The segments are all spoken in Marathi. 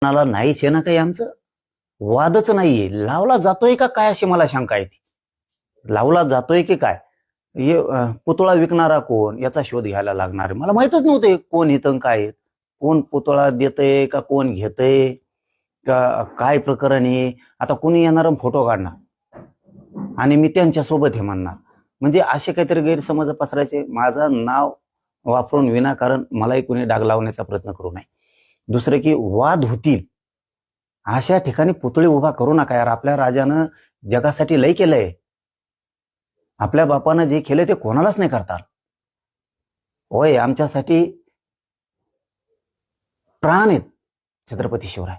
कोणाला नाहीच आहे ना काही आमचं, वादच नाहीये. लावला जातोय का काय अशी मला शंका येते. लावला जातोय की काय, हे पुतळा विकणारा कोण याचा शोध घ्यायला लागणार. मला माहितच नव्हते कोण इथं काय आहेत. कोण पुतळा देतय का कोण घेतय का काय प्रकरण आहे. आता कोणी येणार फोटो काढणार आणि मी त्यांच्या सोबत हे म्हणणार, म्हणजे असे काहीतरी गैरसमज पसरायचे. माझं नाव वापरून विनाकारण मलाही कोणी डाग लावण्याचा प्रयत्न करू नये. दुसरं की वाद होतील अशा ठिकाणी पुतळे उभा करू नका यार. आपल्या राजानं जगासाठी लय केलंय. आपल्या बापानं जे केलं ते कोणालाच नाही करता आलं. होय, आमच्यासाठी प्राण आहेत छत्रपती शिवराय.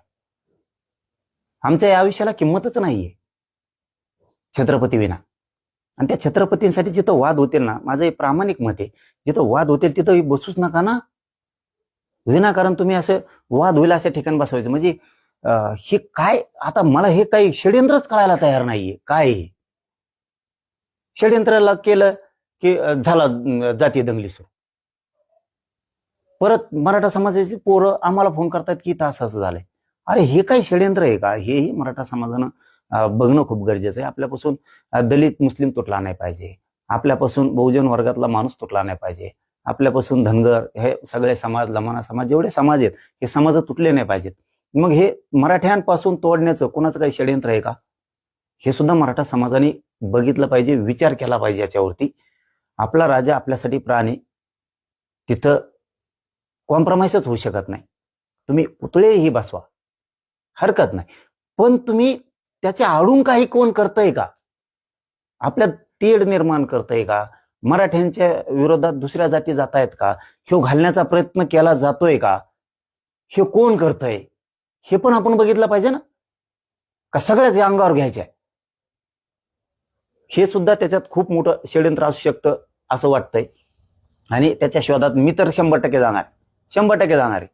आमच्या या आयुष्याला किंमतच नाहीये छत्रपती विना. आणि त्या छत्रपतींसाठी जिथं वाद होतील ना, माझं हे प्रामाणिक मत आहे, जिथं वाद होतील तिथं बसूच नका ना. विनाकारण तुम्ही असं वाद होईल अशा ठिकाणी बसवायचं. म्हणजे हे काय, आता मला हे काही षडयंत्रच कळायला तयार नाहीये. काय षडयंत्राला केलं की झाला जातीय दंगली सुरू. परत मराठा समाजाची पोरं आम्हाला फोन करतात की तास असं झालंय. अरे हे काही षडयंत्र आहे का? हेही मराठा समाजानं बघणं खूप गरजेचं आहे. आपल्यापासून दलित मुस्लिम तुटला नाही पाहिजे. आपल्यापासून बहुजन वर्गातला माणूस तुटला नाही पाहिजे. आपल्यापासून धनगर, हे सगळे समाज, लमाना समाज, जेवढे समाज आहेत हे समाज तुटले नाही पाहिजेत. मग हे मराठ्यांपासून तोडण्याचं कोणाचं काही षडयंत्र आहे का? हे सुद्धा मराठा समाजाने बघितलं पाहिजे, विचार केला पाहिजे याच्यावरती. आपला राजा आपल्यासाठी प्राण आहे, तिथं कॉम्प्रोमाइजच होऊ शकत नाही. तुम्ही पुतळेही बसवा, हरकत नाही, पण तुम्ही त्याच्या आडून काही कोण करतंय का? आपल्या तेढ निर्माण करतंय का? मराठ्यांच्या विरोधात दुसऱ्या जाती जात आहेत का? ह्यो घालण्याचा प्रयत्न केला जातोय का? हे कोण करतंय हे पण आपण बघितलं पाहिजे ना. का सगळ्याच या अंगावर घ्यायच्या? हे सुद्धा त्याच्यात खूप मोठं षडयंत्र असू शकतं असं वाटतंय. आणि त्याच्या शोधात मी तर 100% जाणार, 100% जाणार आहे.